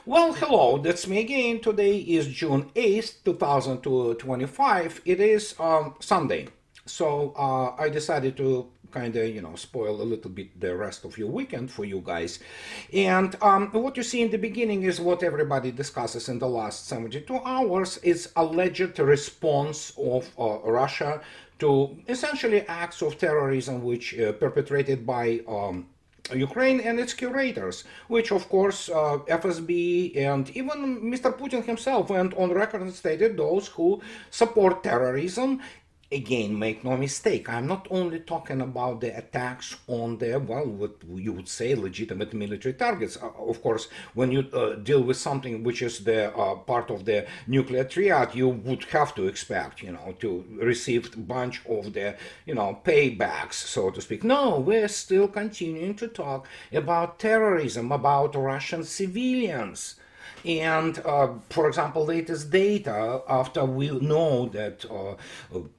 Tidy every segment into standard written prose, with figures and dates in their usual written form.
Well, hello, that's me again. Today is June 8th, 2025. It is Sunday. So I decided to kind of, spoil a little bit the rest of your weekend for you guys. And what you see in the beginning is what everybody discusses in the last 72 hours is alleged response of Russia to essentially acts of terrorism which perpetrated by Ukraine and its curators, which of course FSB and even Mr. Putin himself went on record and stated those who support terrorism. Again, make no mistake, I'm not only talking about the attacks on the, well, what you would say legitimate military targets. Of course, when you deal with something which is the part of the nuclear triad, you would have to expect, to receive a bunch of the, paybacks, so to speak. No, we're still continuing to talk about terrorism, about Russian civilians. And, for example, latest data, after we know that,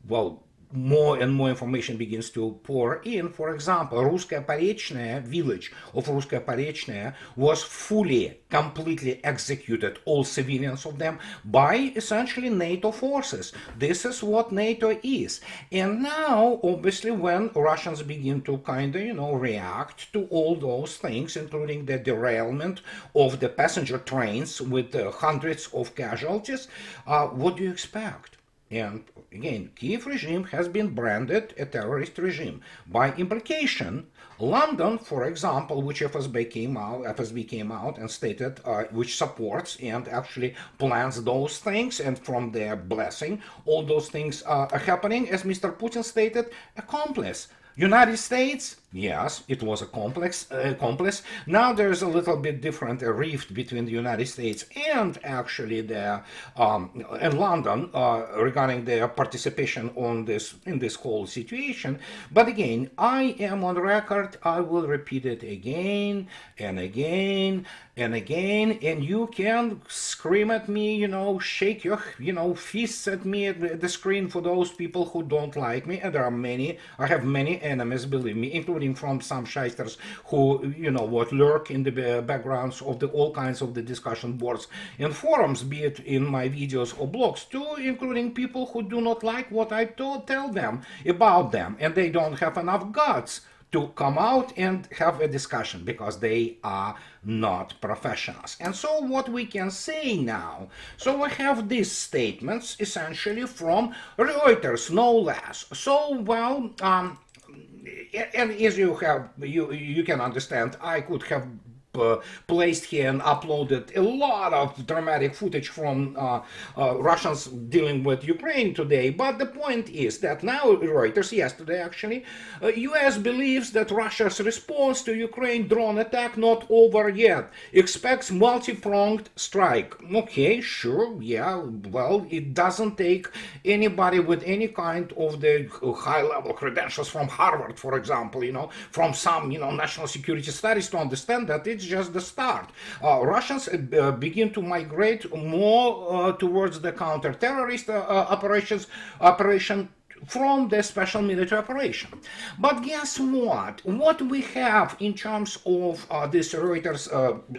well, more and more information begins to pour in. For example, Ruskaya Porечная village of Ruskaya Porечная was fully, completely executed, all civilians of them, by essentially NATO forces. This is what NATO is. And now, obviously, when Russians begin to kind of, react to all those things, including the derailment of the passenger trains with hundreds of casualties, what do you expect? And again, Kiev regime has been branded a terrorist regime. By implication, London, for example, which FSB came out and stated, which supports and actually plans those things, and from their blessing, all those things are happening, as Mr. Putin stated, accomplice. United States, yes, it was accomplice. Now there's a little bit different rift between the United States and actually the and London regarding their participation on in this whole situation. But again, I am on record. I will repeat it again and again and again, and you can scream at me, shake your, fists at me at the screen for those people who don't like me. And there are many. I have many enemies, believe me, including from some shysters who, lurk in the backgrounds of all kinds of the discussion boards and forums, be it in my videos or blogs, too, including people who do not like what I tell them about them, and they don't have enough guts to come out and have a discussion because they are not professionals. And so what we can say now, so we have these statements essentially from Reuters, no less. So, well, and as you can understand, I could have placed here and uploaded a lot of dramatic footage from Russians dealing with Ukraine today. But the point is that now Reuters, yesterday actually, US believes that Russia's response to Ukraine drone attack not over yet. Expects multi-pronged strike. Okay, sure, yeah, well, it doesn't take anybody with any kind of the high-level credentials from Harvard, for example, from some, national security studies to understand that it's just the start. Russians begin to migrate more towards the counter-terrorist operation from the special military operation. But guess what? What we have in terms of this Reuters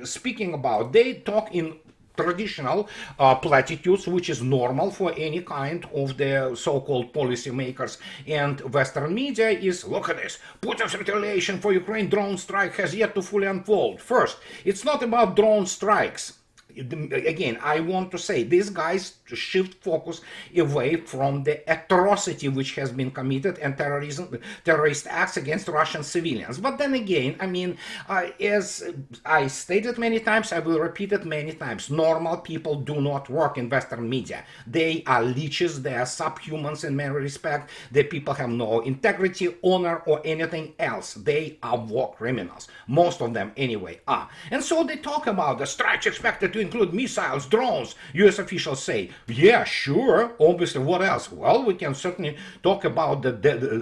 speaking about, they talk in traditional platitudes, which is normal for any kind of the so-called policymakers and Western media, is, look at this, Putin's retaliation for Ukraine drone strike has yet to fully unfold. First, it's not about drone strikes. Again, I want to say these guys shift focus away from the atrocity which has been committed and terrorist acts against Russian civilians. But then again, I mean, as I stated many times, I will repeat it many times, normal people do not work in Western media. They are leeches, they are subhumans in many respects. The people have no integrity, honor, or anything else. They are war criminals. Most of them anyway are. And so they talk about the strikes expected to include missiles, drones. US officials say, yeah, sure, obviously, what else? Well, we can certainly talk about the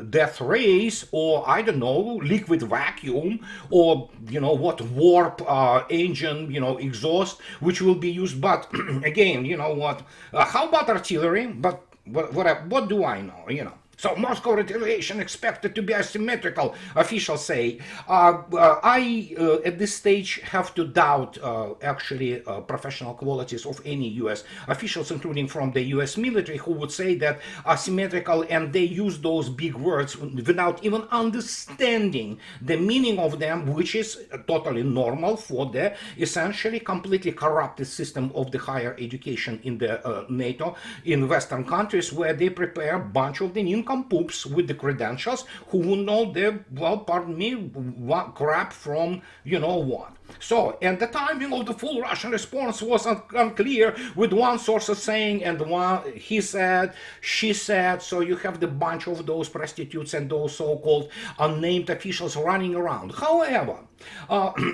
death rays, or I don't know, liquid vacuum, or what, warp engine, exhaust, which will be used. But again, what? How about artillery? But what do I know? So Moscow retaliation expected to be asymmetrical, officials say. At this stage, have to doubt actually professional qualities of any U.S. officials, including from the U.S. military, who would say that asymmetrical, and they use those big words without even understanding the meaning of them, which is totally normal for the essentially completely corrupted system of the higher education in the NATO in Western countries, where they prepare a bunch of the nincompoops with the credentials who will know the, well, pardon me, what crap from you know what. So, and the timing of the full Russian response was unclear, with one source saying and one he said, she said. So you have the bunch of those prostitutes and those so-called unnamed officials running around. However,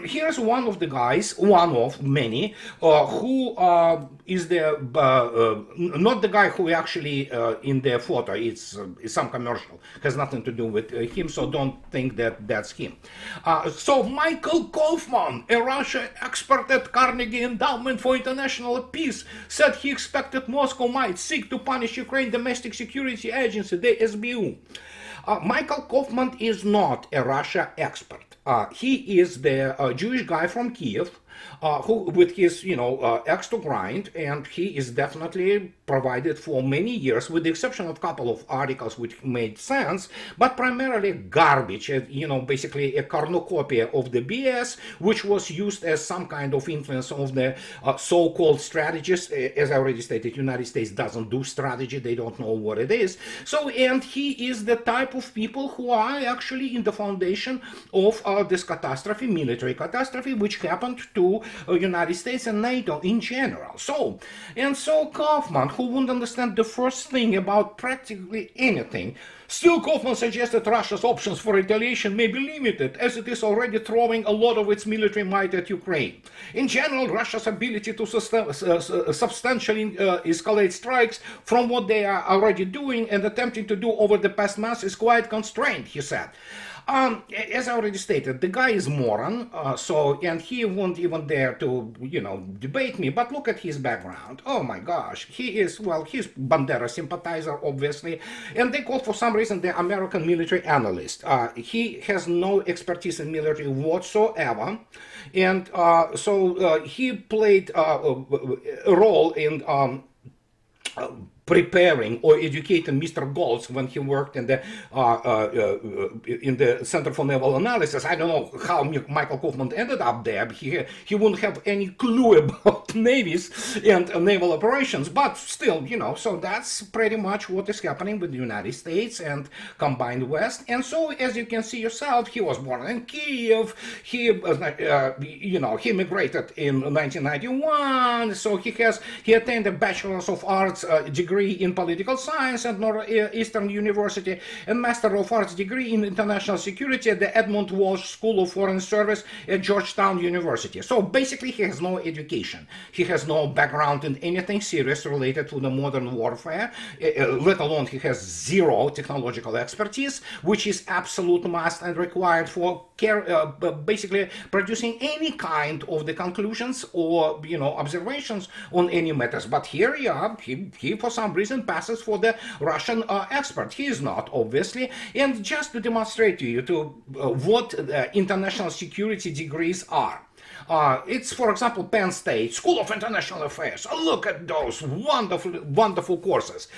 here's one of the guys, one of many, who is the not the guy who actually in the photo. It's some commercial, has nothing to do with him, so don't think that that's him. So Michael Koffman, a Russia expert at Carnegie Endowment for International Peace, said he expected Moscow might seek to punish Ukraine Domestic Security Agency, the SBU. Michael Koffman is not a Russia expert. He is the Jewish guy from Kiev, who, with his, axe to grind, and he is definitely provided for many years, with the exception of a couple of articles which made sense, but primarily garbage, basically a cornucopia of the BS, which was used as some kind of influence of the so-called strategists. As I already stated, United States doesn't do strategy, they don't know what it is. So, and he is the type of people who are actually in the foundation of this catastrophe, military catastrophe, which happened to United States and NATO in general. So Koffman, who wouldn't understand the first thing about practically anything, still Koffman suggested Russia's options for retaliation may be limited, as it is already throwing a lot of its military might at Ukraine. In general, Russia's ability to substantially escalate strikes from what they are already doing and attempting to do over the past months is quite constrained, he said. As I already stated, the guy is moron, and he won't even dare to, debate me, but look at his background. Oh my gosh, he's Bandera sympathizer, obviously, and they call for some reason the American military analyst. He has no expertise in military whatsoever, and he played a role in preparing or educating Mr. Goltz when he worked in the Center for Naval Analysis. I don't know how Michael Koffman ended up there. He wouldn't have any clue about navies and naval operations, but still, so that's pretty much what is happening with the United States and combined West. And so, as you can see yourself, he was born in Kiev. He immigrated in 1991. So he attained a Bachelor's of Arts degree in political science at Northeastern University and Master of Arts degree in international security at the Edmund Walsh School of Foreign Service at Georgetown University. So basically he has no education. He has no background in anything serious related to the modern warfare, let alone he has zero technological expertise, which is absolute must and required for basically producing any kind of the conclusions or observations on any matters. But here you are, he for some reason passes for the Russian expert. He is not, obviously. And just to demonstrate to you what international security degrees are. It's, for example, Penn State School of International Affairs. Look at those wonderful courses.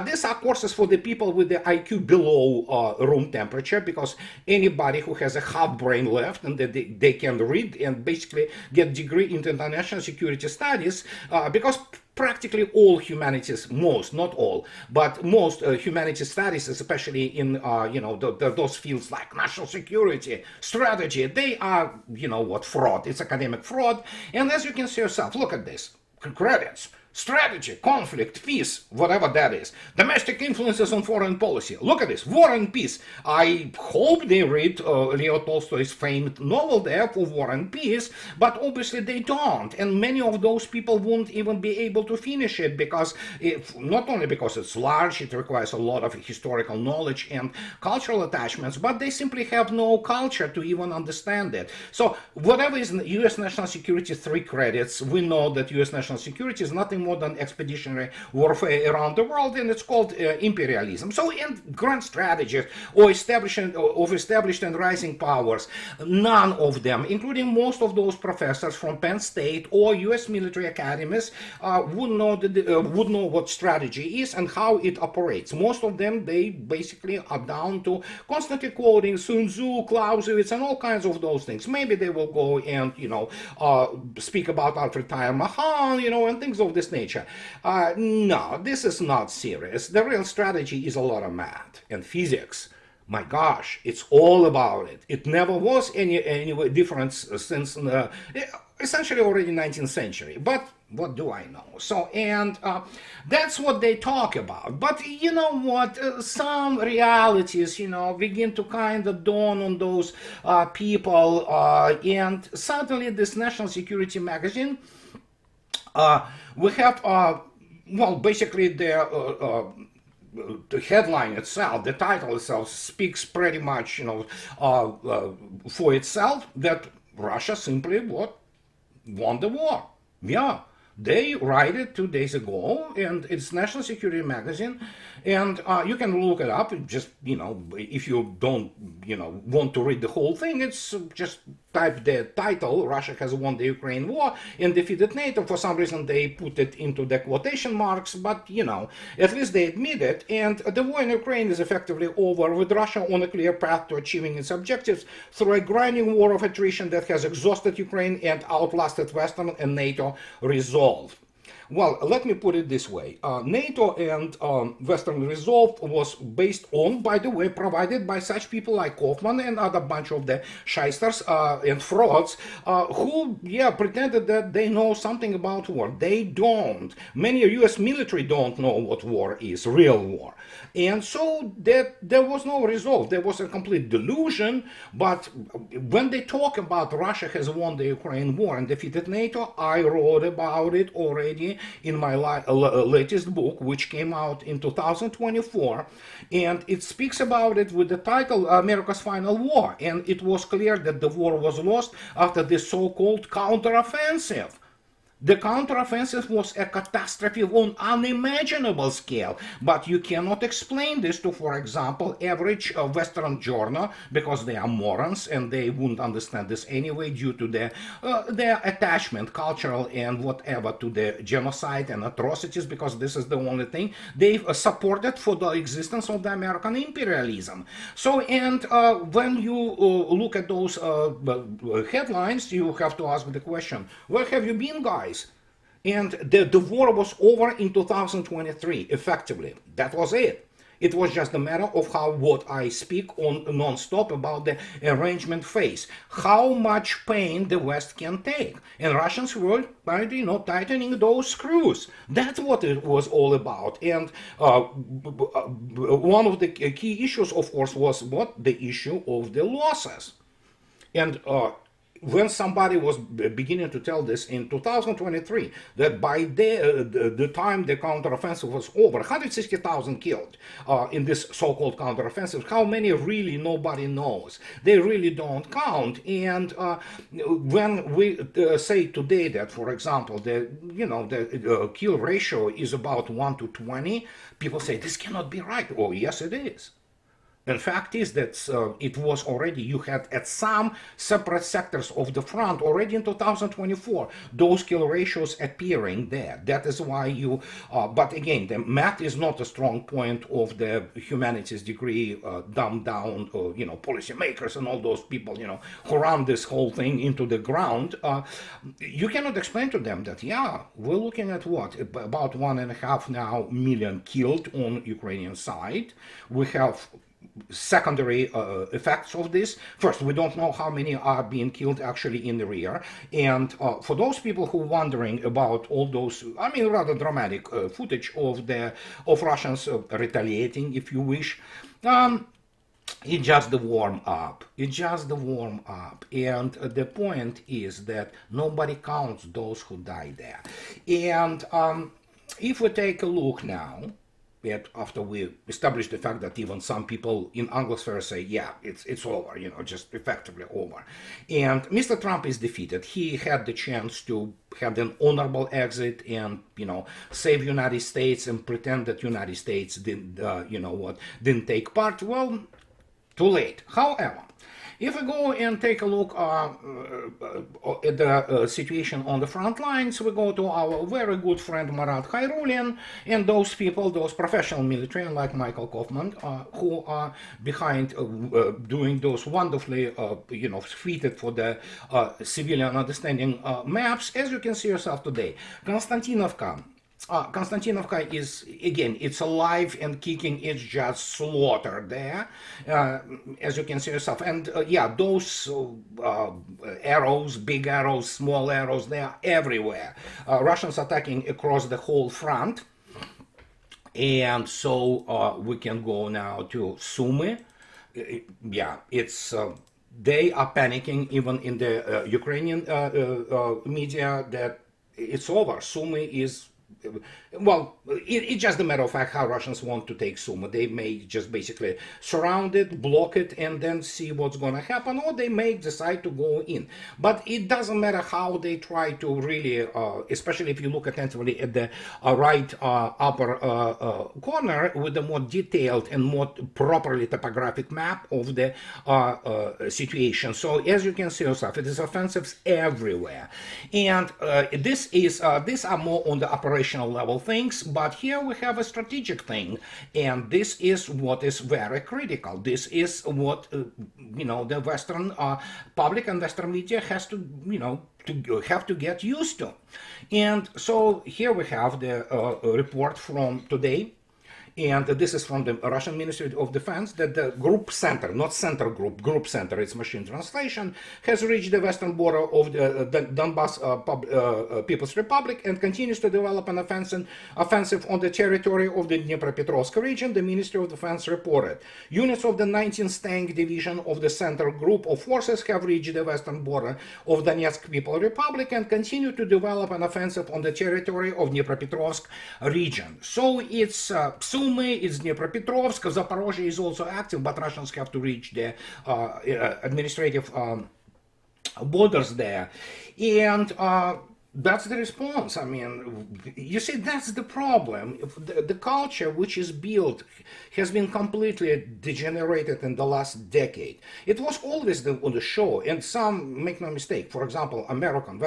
These are courses for the people with the IQ below room temperature, because anybody who has a half brain left and they can read and basically get degree in international security studies, because practically all humanities, most, not all, but most humanities studies, especially in, those fields like national security, strategy, they are, fraud. It's academic fraud. And as you can see yourself, look at this. Credits. Strategy, conflict, peace, whatever that is. Domestic influences on foreign policy. Look at this, War and Peace. I hope they read Leo Tolstoy's famed novel there for War and Peace, but obviously they don't. And many of those people won't even be able to finish it, because not only because it's large, it requires a lot of historical knowledge and cultural attachments, but they simply have no culture to even understand it. So whatever is in U.S. national security, 3 credits, we know that U.S. national security is nothing nothing more than expeditionary warfare around the world, and it's called imperialism. So in grand strategies or established and rising powers, none of them, including most of those professors from Penn State or U.S. military academies, would know what strategy is and how it operates. Most of them, they basically are down to constantly quoting Sun Tzu, Clausewitz, and all kinds of those things. Maybe they will go and, speak about Alfred Tyler Mahan, and things of this nature. No, this is not serious. The real strategy is a lot of math and physics. My gosh, it's all about it. It never was any difference since essentially already 19th century. But what do I know? So, and that's what they talk about. But you know what? Some realities, begin to kind of dawn on those people. And suddenly this National Security magazine, we have, basically the headline itself, the title itself speaks pretty much, for itself, that Russia simply won the war. Yeah, they write it 2 days ago, and it's National Security magazine, and you can look it up. Just if you don't want to read the whole thing, it's just type the title, Russia has won the Ukraine war and defeated NATO. For some reason they put it into the quotation marks, but at least they admit it, and the war in Ukraine is effectively over, with Russia on a clear path to achieving its objectives through a grinding war of attrition that has exhausted Ukraine and outlasted Western and NATO resolve. Well, let me put it this way. NATO and Western resolve was based on, by the way, provided by such people like Koffman and other bunch of the shysters and frauds who, pretended that they know something about war. They don't. Many U.S. military don't know what war is, real war. And so there was no resolve. There was a complete delusion. But when they talk about Russia has won the Ukraine war and defeated NATO, I wrote about it already in my latest book, which came out in 2024, and it speaks about it with the title America's Final War. And it was clear that the war was lost after this so-called counteroffensive. The counteroffensive was a catastrophe on unimaginable scale, but you cannot explain this to, for example, average Western journal, because they are morons and they wouldn't understand this anyway due to their attachment, cultural and whatever, to the genocide and atrocities, because this is the only thing they've supported for the existence of the American imperialism. So, and when you look at those headlines, you have to ask the question, where have you been, guys? And the war was over in 2023, effectively. That was it. It was just a matter of what I speak on non-stop about the arrangement phase. How much pain the West can take. And Russians were, tightening those screws. That's what it was all about. And one of the key issues, of course, was the issue of the losses. And when somebody was beginning to tell this in 2023, that by the time the counteroffensive was over, 160,000 killed in this so-called counteroffensive, how many really nobody knows. They really don't count. And when we say today that, for example, the kill ratio is about 1 to 20, people say this cannot be right. Oh, yes, it is. The fact is that it was already, you had at some separate sectors of the front already in 2024, those kill ratios appearing there. That is why you, but again, the math is not a strong point of the humanities degree, dumbed down, policymakers and all those people, who run this whole thing into the ground. You cannot explain to them that, we're looking at about 1.5 million now killed on Ukrainian side. We have secondary effects of this. First, we don't know how many are being killed actually in the rear. And for those people who are wondering about all those, rather dramatic footage of Russians retaliating, if you wish, it's just the warm up. It's just the warm up. And the point is that nobody counts those who die there. And if we take a look now it after we established the fact that even some people in Anglosphere say, yeah, it's over, just effectively over. And Mr. Trump is defeated. He had the chance to have an honorable exit and, save United States and pretend that United States didn't take part. Well, too late. However, if we go and take a look at the situation on the front lines, we go to our very good friend Marat Khairulian and those people, those professional military like Michael Koffman, who are behind doing those wonderfully, fitted for the civilian understanding maps, as you can see yourself today. Konstantinovka is, again, it's alive and kicking. It's just slaughter there, as you can see yourself. And those arrows, big arrows, small arrows, they are everywhere. Russians attacking across the whole front. And so we can go now to Sumy. It's... they are panicking even in the Ukrainian media that it's over. Sumy is... Well, it's just a matter of fact how Russians want to take Sumy. They may just basically surround it, block it, and then see what's going to happen, or they may decide to go in. But it doesn't matter how they try to really, especially if you look attentively at the right upper corner with the more detailed and more properly topographic map of the situation. So as you can see yourself, it is offensives everywhere. And these are more on the operational level things, but here we have a strategic thing, and this is what is very critical. This is what the Western public and Western media has to have to get used to. And so here we have the report from today. And this is from the Russian Ministry of Defense, that the group center, not center group, group center, it's machine translation, has reached the western border of the Donbas People's Republic and continues to develop an offensive on the territory of the Dnipropetrovsk region, the Ministry of Defense reported. Units of the 19th Tank Division of the center group of forces have reached the western border of Donetsk People's Republic and continue to develop an offensive on the territory of Dnipropetrovsk region. So it's it's Dnipropetrovsk, Zaporozhye is also active, but Russians have to reach the administrative borders there. And that's the response. I mean, you see, that's the problem. The culture which is built has been completely degenerated in the last decade. It was always on the show, and some, make no mistake, for example, American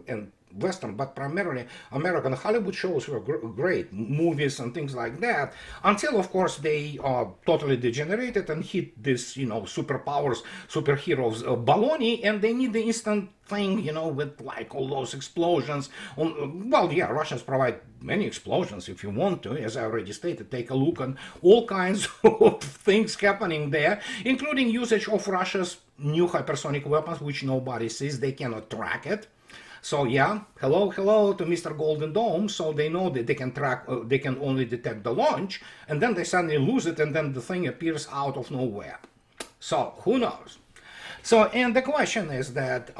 and Western, but primarily American Hollywood shows were great, movies and things like that, until of course they totally degenerated and hit this, superpowers, superheroes baloney, and they need the instant thing, with like all those explosions. Well, yeah, Russians provide many explosions if you want to, as I already stated. Take a look at all kinds of things happening there, including usage of Russia's new hypersonic weapons, which nobody sees, they cannot track it. So yeah, hello to Mr. Golden Dome. So they know that they can track, they can only detect the launch, and then they suddenly lose it, and then the thing appears out of nowhere. So who knows? So, and the question is that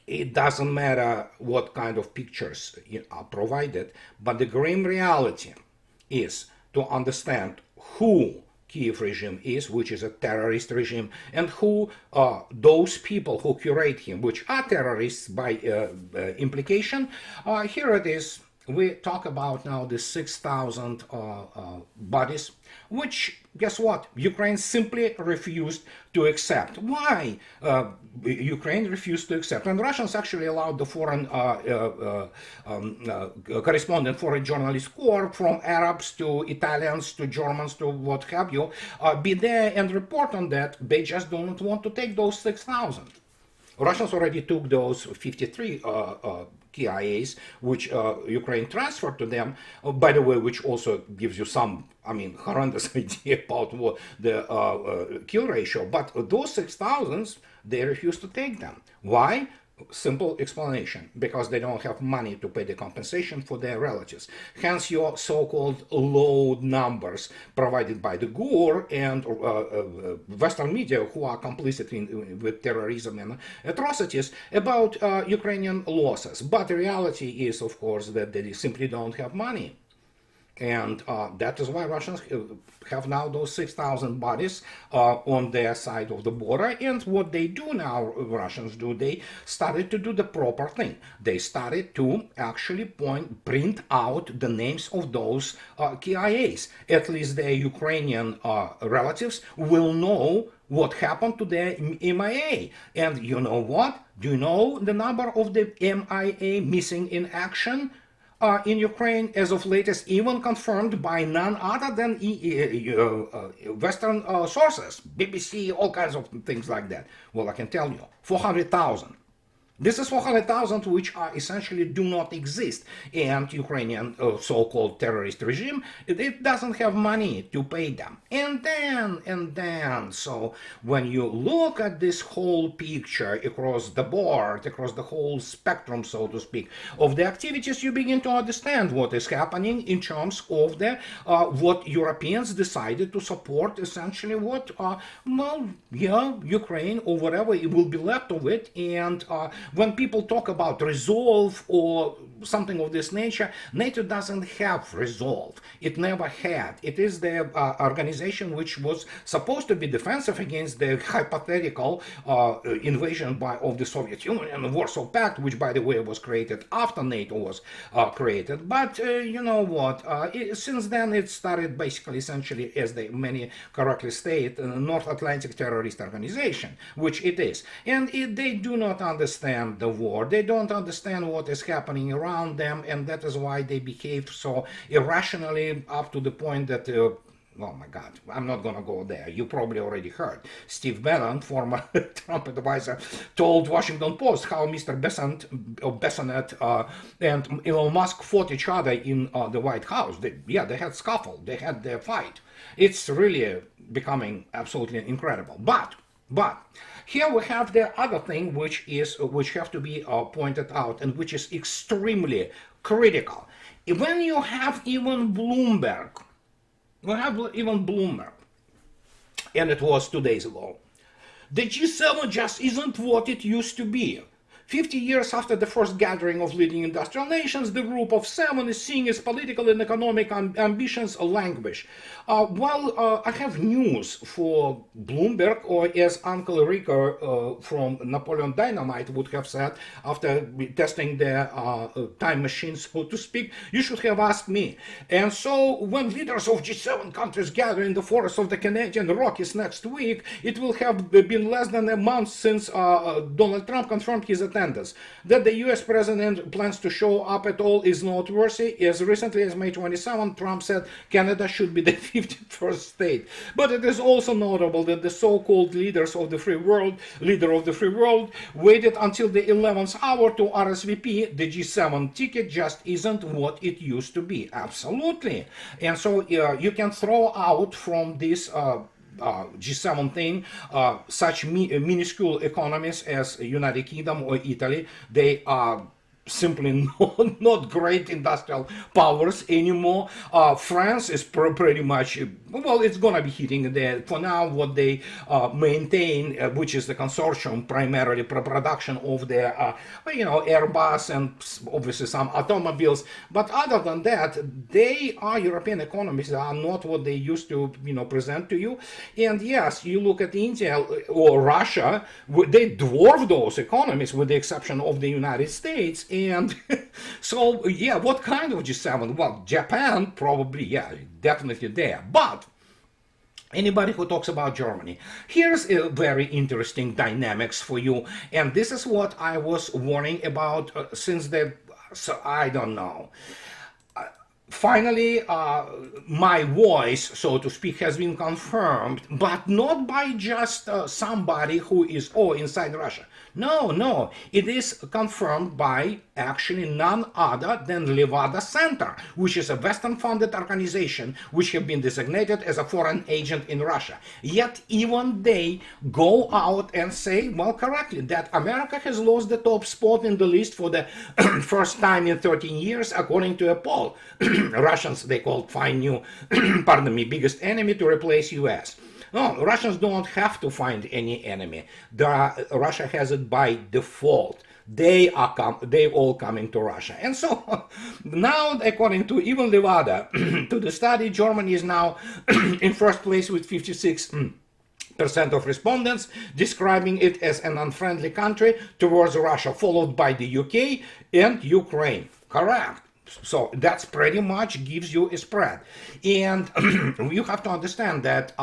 it doesn't matter what kind of pictures are provided, but the grim reality is to understand who Kiev regime is, which is a terrorist regime, and who those people who curate him, which are terrorists by implication. Here it is. We talk about now the 6,000 bodies, which, guess what? Ukraine simply refused to accept. Why Ukraine refused to accept? And Russians actually allowed the foreign correspondent, foreign journalist corps, from Arabs to Italians to Germans to what have you, be there and report on that. They just don't want to take those 6,000. Russians already took those 53 KIAs, which Ukraine transferred to them, by the way, which also gives you some, horrendous idea about what the kill ratio. But those 6,000, they refuse to take them. Why? Simple explanation: because they don't have money to pay the compensation for their relatives. Hence your so-called low numbers provided by the GUR and Western media, who are complicit with terrorism and atrocities, about Ukrainian losses. But the reality is, of course, that they simply don't have money. And that is why Russians have now those 6,000 bodies on their side of the border. And what they do now, Russians do, they started to do the proper thing. They started to actually print out the names of those KIAs. At least their Ukrainian relatives will know what happened to their MIA. And you know what? Do you know the number of the MIA missing in action in Ukraine as of latest, even confirmed by none other than Western sources, BBC, all kinds of things like that? Well, I can tell you, 400,000. This is 400,000 which are essentially do not exist, and Ukrainian so-called terrorist regime, it doesn't have money to pay them. And then, so when you look at this whole picture across the board, across the whole spectrum, so to speak, of the activities, you begin to understand what is happening in terms of the what Europeans decided to support, essentially what, Ukraine or whatever it will be left of it. And when people talk about resolve or something of this nature, NATO doesn't have resolve. It never had. It is the organization which was supposed to be defensive against the hypothetical invasion of the Soviet Union and the Warsaw Pact, which, by the way, was created after NATO was created. But you know what? Since then, it started basically, essentially, as many correctly state, North Atlantic Terrorist Organization, which it is. And they do not understand the war. They don't understand what is happening around them, and that is why they behave so irrationally up to the point that oh my God, I'm not going to go there. You probably already heard. Steve Bannon, former Trump advisor, told Washington Post how Mr. Bessonnet and Elon Musk fought each other in the White House. They had scuffle. They had their fight. It's really becoming absolutely incredible. But here we have the other thing which have to be pointed out, and which is extremely critical. When you have even Bloomberg, and it was 2 days ago, the G7 just isn't what it used to be. 50 years after the first gathering of leading industrial nations, the Group of Seven is seeing its political and economic ambitions languish. I have news for Bloomberg, or as Uncle Rico from Napoleon Dynamite would have said after testing their time machine, so to speak, you should have asked me. And so when leaders of G7 countries gather in the forests of the Canadian Rockies next week, it will have been less than a month since Donald Trump confirmed his attendance. That the US president plans to show up at all is noteworthy. As recently as May 27, Trump said Canada should be the 51st state. But it is also notable that the so-called leader of the free world, waited until the 11th hour to RSVP. The G7 ticket just isn't what it used to be. Absolutely. And so you can throw out from this G7 thing, such minuscule economies as United Kingdom or Italy. They are simply not great industrial powers anymore. France is pretty much, well, it's gonna be hitting there for now what they maintain, which is the consortium, primarily production of their Airbus and obviously some automobiles. But other than that, European economies are not what they used to present to you. And yes, you look at India or Russia, they dwarf those economies with the exception of the United States. And so, yeah, what kind of G7? Well, Japan, probably, yeah, definitely there. But anybody who talks about Germany, here's a very interesting dynamics for you. And this is what I was warning about so I don't know. Finally, my voice, so to speak, has been confirmed, but not by just somebody who is inside Russia. No, it is confirmed by actually none other than Levada Center, which is a Western-funded organization which have been designated as a foreign agent in Russia. Yet even they go out and say, well, correctly, that America has lost the top spot in the list for the first time in 13 years, according to a poll. Russians, they called find new, biggest enemy to replace US. No, Russians don't have to find any enemy. Russia has it by default. they all coming to Russia. And so now, according to even Levada, to the study, Germany is now in first place with 56% of respondents describing it as an unfriendly country towards Russia, followed by the UK and Ukraine. Correct. So that's pretty much gives you a spread. And you have to understand that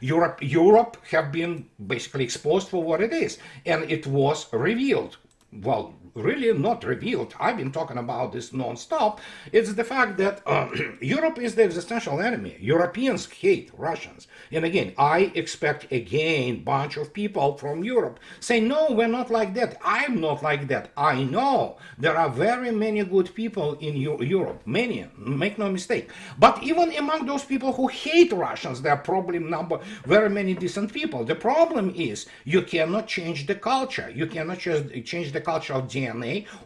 Europe have been basically exposed for what it is. And it was revealed. Well, really not revealed. I've been talking about this non-stop. It's the fact that Europe is the existential enemy. Europeans hate Russians. And again, I expect again bunch of people from Europe say, no, we're not like that. I'm not like that. I know there are very many good people in Europe. Many, make no mistake. But even among those people who hate Russians, there are probably very many decent people. The problem is you cannot change the culture. You cannot change the cultural DNA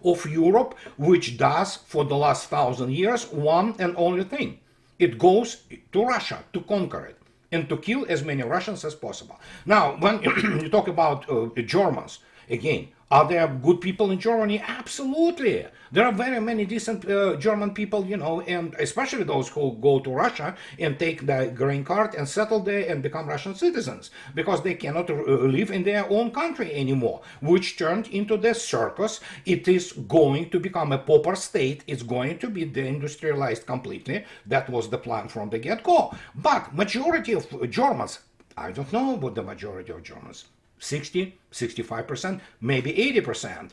of Europe, which does for the last 1,000 years one and only thing. It goes to Russia to conquer it and to kill as many Russians as possible. Now, when you talk about Germans, again, are there good people in Germany? Absolutely. There are very many decent German people, you know, and especially those who go to Russia and take the green card and settle there and become Russian citizens because they cannot live in their own country anymore, which turned into the circus. It is going to become a pauper state. It's going to be deindustrialized completely. That was the plan from the get-go. But majority of Germans, I don't know about the majority of Germans, 60, 65%, maybe 80%,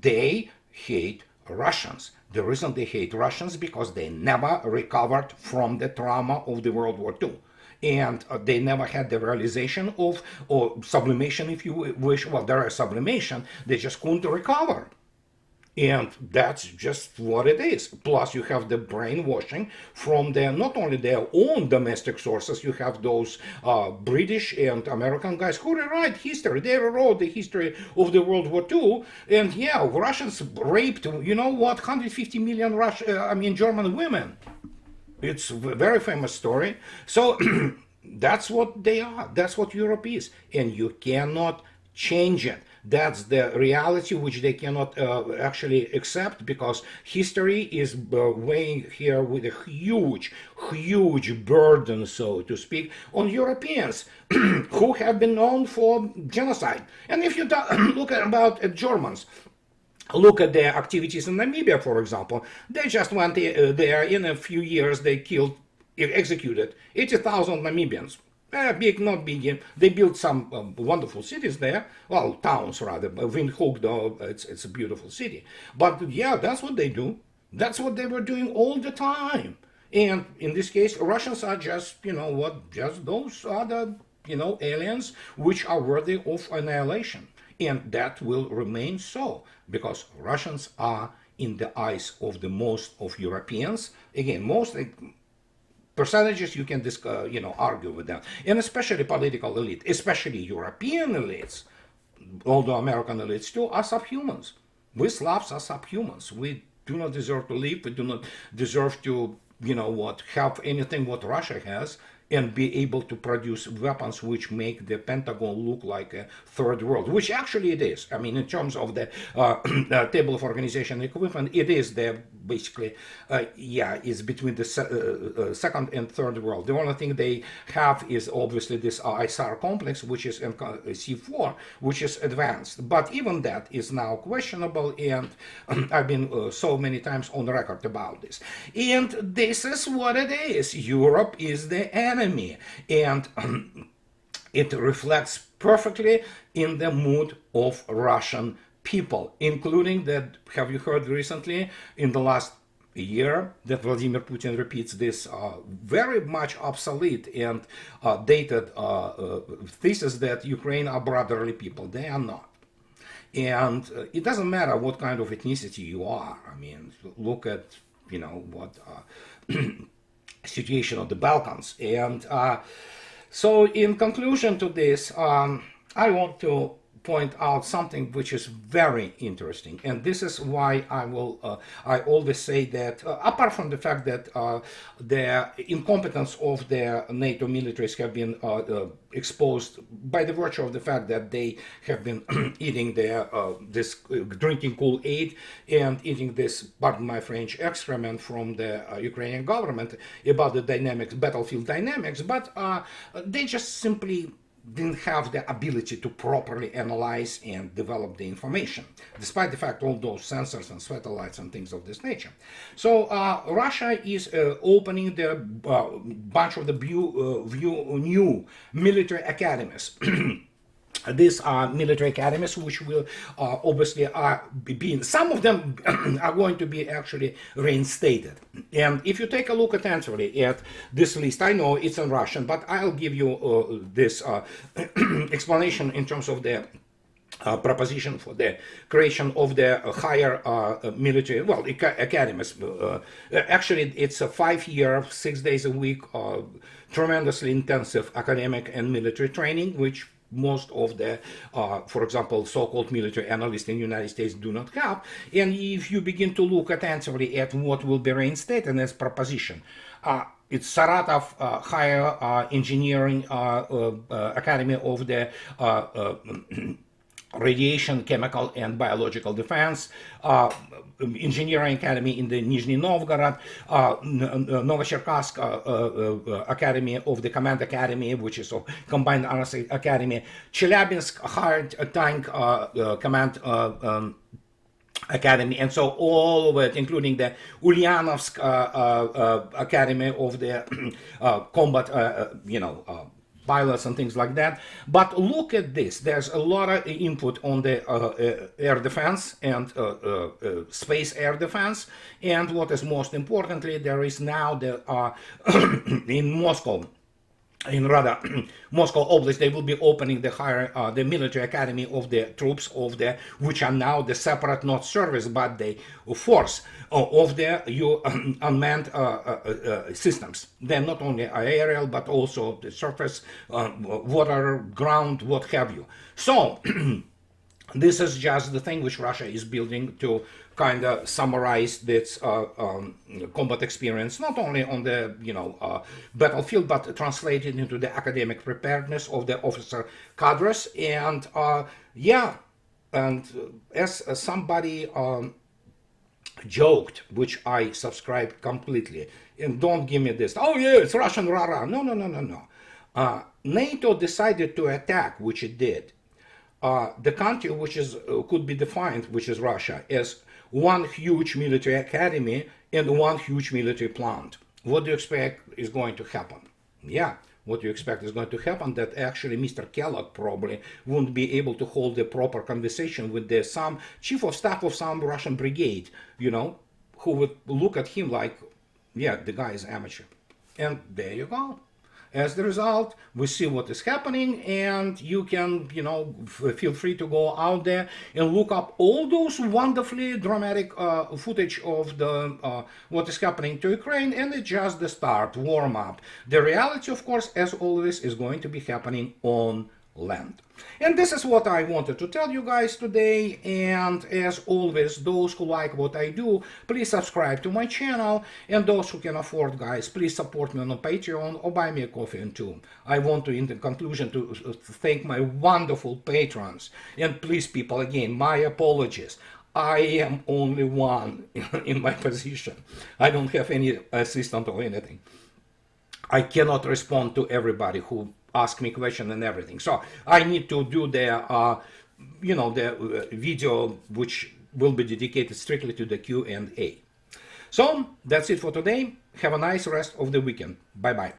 they hate Russians. The reason they hate Russians because they never recovered from the trauma of the World War II. And they never had the realization of, or sublimation, if you wish. Well, there is sublimation, they just couldn't recover. And that's just what it is. Plus, you have the brainwashing from not only their own domestic sources, you have those British and American guys who rewrite history. They rewrote the history of the World War II. And yeah, Russians raped, you know what, 150 million German women. It's a very famous story. So that's what they are. That's what Europe is. And you cannot change it. That's the reality which they cannot actually accept because history is weighing here with a huge, huge burden, so to speak, on Europeans who have been known for genocide. And if you look at Germans, look at their activities in Namibia, for example, they just went there in a few years, they executed 80,000 Namibians. Big, not big. They built some wonderful cities there. Well, towns rather. Windhoek, though, it's a beautiful city. But yeah, that's what they do. That's what they were doing all the time. And in this case, Russians are just, you know what, just those other, you know, aliens which are worthy of annihilation. And that will remain so because Russians are in the eyes of the most of Europeans. Again, most percentages you can argue with them, and especially political elite, especially European elites, although American elites too, are subhumans. We Slavs are subhumans. We do not deserve to live. We do not deserve to, have anything what Russia has and be able to produce weapons which make the Pentagon look like a third world, which actually it is. I mean, in terms of the table of organization equipment, it is the basically, is between the second and third world. The only thing they have is obviously this ISAR complex, which is in C4, which is advanced. But even that is now questionable, and I've been so many times on record about this. And this is what it is. Europe is the enemy, and it reflects perfectly in the mood of Russian people, including that, have you heard recently, in the last year, that Vladimir Putin repeats this very much obsolete and dated thesis that Ukraine are brotherly people. They are not. And it doesn't matter what kind of ethnicity you are. I mean, look at, what situation of the Balkans. And so in conclusion to this, I want to point out something which is very interesting, and this is why I always say that apart from the fact that the incompetence of the NATO militaries have been exposed by the virtue of the fact that they have been eating this drinking Kool-Aid and eating this, pardon my French, excrement from the Ukrainian government about the dynamics, battlefield dynamics, but they just simply didn't have the ability to properly analyze and develop the information, despite the fact all those sensors and satellites and things of this nature. So Russia is opening the bunch of the new military academies. These are military academies which will obviously be, some of them are going to be actually reinstated. And if you take a look attentively at this list, I know it's in Russian, but I'll give you this explanation in terms of the proposition for the creation of the higher military, well, academies. Actually, it's a 5-year, 6 days a week, tremendously intensive academic and military training, which most of the, for example, so-called military analysts in the United States do not have. And if you begin to look attentively at what will be reinstated as proposition, it's Saratov Higher Engineering Academy of the Radiation, Chemical and Biological Defense, Engineering Academy in the Nizhny Novgorod, Novocherkassk Academy of the Command Academy, which is a Combined Arms Academy, Chelyabinsk Hard Tank Command Academy, and so all of it, including the Ulyanovsk Academy of the combat, pilots and things like that. But look at this, there's a lot of input on the air defense and space air defense, and what is most importantly, there is now the in Moscow, Moscow Oblast, they will be opening the higher, the military academy of the troops of the, which are now the separate, not service, but the force of the unmanned systems. They're not only aerial, but also the surface, water, ground, what have you. So, this is just the thing which Russia is building to kind of summarize its combat experience, not only on the battlefield, but translated into the academic preparedness of the officer cadres. And as somebody joked, which I subscribe completely, and don't give me this, oh yeah, it's Russian rah-rah. No. NATO decided to attack, which it did, the country which is could be defined, which is Russia, as one huge military academy and one huge military plant. What do you expect is going to happen? Yeah, what you expect is going to happen, that actually Mr. Kellogg probably won't be able to hold a proper conversation with the some chief of staff of some Russian brigade, who would look at him like, yeah, the guy is amateur. And there you go. As the result, we see what is happening, and you can, feel free to go out there and look up all those wonderfully dramatic footage of the what is happening to Ukraine, and it's just the start, warm up. The reality, of course, as always, is going to be happening on land. And this is what I wanted to tell you guys today. And as always, those who like what I do, please subscribe to my channel. And those who can afford, guys, please support me on Patreon or buy me a coffee and two. I want to, in the conclusion, to thank my wonderful patrons. And please, people, again, my apologies. I am only one in my position. I don't have any assistant or anything. I cannot respond to everybody who ask me question and everything. So I need to do the, the video which will be dedicated strictly to the Q&A. So that's it for today. Have a nice rest of the weekend. Bye-bye.